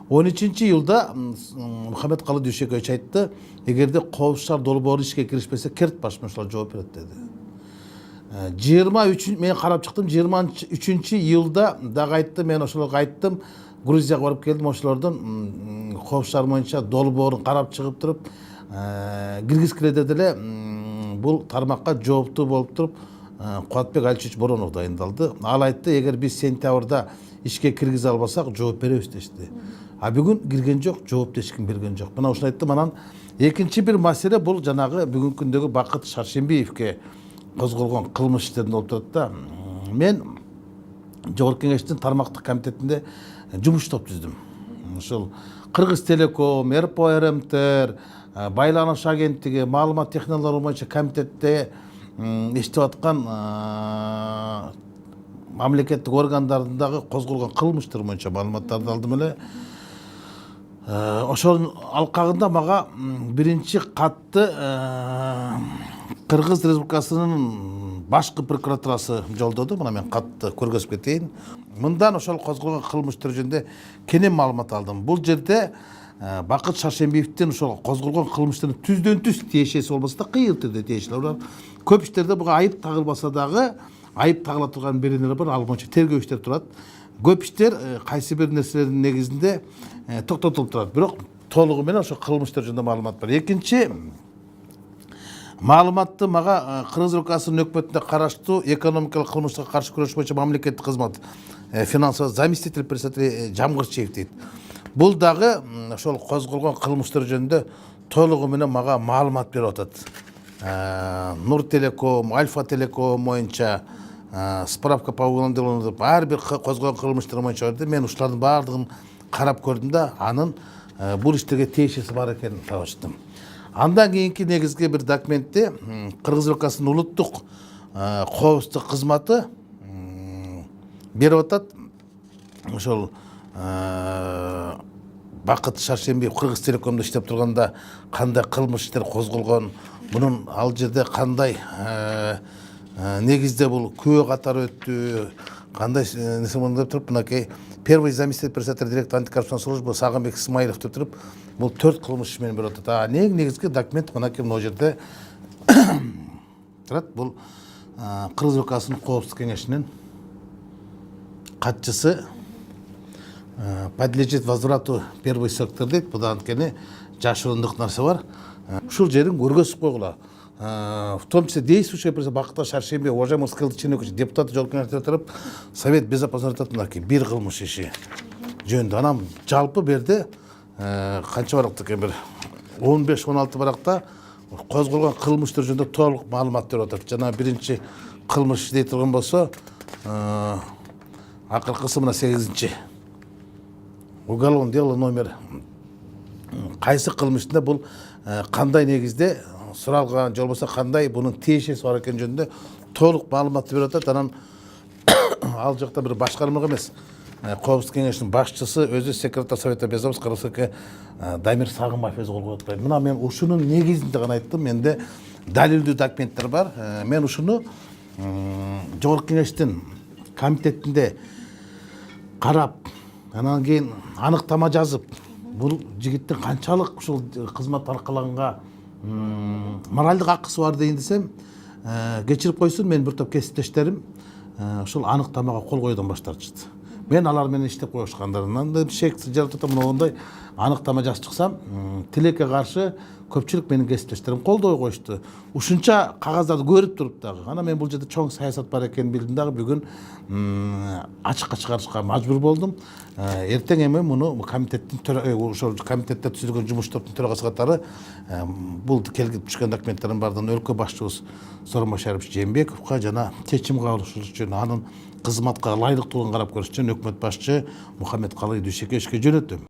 13-июлда Мухаммедкалы Дүйшекевич айтты, эгерде коопсуздук долбоору ишке киришпесе керт башмачылар жооп берет деди. 23 мен карап чыктым, 23-июлда дагы айтты, мен ошолорго айттым, Грузияга барып келдим, ошолордун коопсуздук боюнча долбоорун карап чыгып туруп, киргизгиле деди эле, бул тармакка жооптуу болуп туруп, Кубатбек Алчевич Боронов дайындалды. Ал айтты, эгер биз сентябрда ишке киргизе албасак, жооп беребиз дешти. А бүгүн кирген жок, жооп эч ким берген жок. Мына ушуну айттым. Анан экинчи бир маселе бул жанагы бүгүнкү күндөгү Бакыт Шаршембиевке козголгон кылмыш иштеринде болуп турат да. Мен Жогорку Кеңештин тармактык комитетинде жумуш топ түздүм. Ошол Кыргыз Телеком, РПО-РМТР, байланыш агенттиги, маалымат технологиялары боюнча комитетте иштеп аткан мамлекеттик органдарындагы козголгон кылмыштар боюнча маалыматтарды алдым эле. Ошонун алкагында мага биринчи катты Кыргыз Республикасынын башкы прокуратурасы жолдоду. Мына мен катты көргөзүп кетейин. Мындан ошол козголгон кылмыштар жөнүндө кенен маалымат алдым. Бул жерде Бакыт Шаршембиевдин ошол козголгон кылмыштардын түздөн түз тиешеси болбосо да кыйыл түрдө тиешелер бар. Көп иштерде буга айып тагылбаса дагы айып тагыла турган беренелер бар, ал боюнча тергөө иштер турат. Көп иштер кайсы бир нерселердин негизинде токтотулуп турат. Бирок толугу менен ошо кылмыштар жөнүндө маалымат бар. Экинчи маалыматты мага Кыргыз Республикасынын өкмөтүнө караштуу экономикалык кылмыштарга каршы күрөш боюнча мамлекеттик кызмат финансовый заместитель председатель Жамгырчиев дейт. Бул дагы ошол козголгон кылмыштар жөнүндө толугу менен мага маалымат берип атат. Нур Телеком, Альфа Телеком боюнча справка по уголовному ар бир козголгон кылмыштар боюнча берди. Мен ушулардын баардыгын карап көрдүм да, анын бул иштерге тиешеси бар экенин табыштым. Андан кийинки негизги бир документте Кыргыз Республикасынын улуттук коопсуздук кызматы берип атат. Ошол Бакыт Шаршембиев Кыргыз Телекомдо иштеп турганда кандай кылмыш иштер козголгон, мунун ал жерде кандай негизде бул күбө катары өттү, кандай нерсе болду деп туруп, мынакей первый заместитель председателя директора антикоррупционной службы Сагынбек Исмаилов деп туруп, бул 4 кылмыш менен берип атат. Негизги документ мынакей могу жерде турат. Бул Кыргыз Республикасынын Коопсуздук кеңешинин катчысы подлежит возврату первый сектор дейт. Буда анткени жашырундук нерсе бар. Ушул жерин көргөзүп койгула. В том числе действующий президент Бакыт Шаршембиев, уважаемый чиновник, депутат Жогорку Кеңеште отуруп, Совет Безопасности мынакей бир кылмыш иши жөнүндө анан жалпы берди канча баракта экен, бир 15-16 баракта козголгон кылмыштар жөнүндө толук маалымат берип атат. Жана биринчи кылмыш дей турган болсо, акыркысы мына 8-чи уголовное дело номер кайсы кылмышында бул кандай негизде суралган, же болбосо кандай бунун тиешеси бар экени жөнүндө толук маалымат берип атат. Анан ал жакта бир башкармалык эмес, Коопсуздук кеңешинин башчысы өзү секретарь Совета Безопасности Дамир Сагынбаев өзү кол коюп атпайбы. Мына мен ушунун негизинде гана айттым. Менде далилдүү документтер бар. Мен ушуну Жогорку Кеңештин комитетинде карап, анан кийин аныктама жазып, бул жигиттин канчалык ушул кызмат аркаланга моралдык акысы бар дейин десем, кечирип койсун, мен бир топ кесиптештерим ушул аныктамага кол коюудан баш тартышты. Мен алар менен иштеп коюшкандарынан шек жаратып атам, мындай аныктама жазып чыксам, тилекке каршы көпчүлүк менин кесиптештерим колдой коюшту. Ушунча кагаздарды көрүп туруп дагы, анан мен бул жерде чоң саясат бар экенин билдим дагы, бүгүн ачыкка чыгарышка мажбур болдум. Эртең эми муну комитеттин ошол комитетте түзүлгөн жумуш топтун төрагасы катары бул келип түшкөн документтердин баардыгын өлкө башчыбыз Сооронбай Шарипович Жээнбековго жана чечим кабыл кылыш үчүн, анын кызматка ылайыктуулугун карап көрүш үчүн өкмөт башчы Мухаммедкалы Дүйшекевичке жөнөттүм.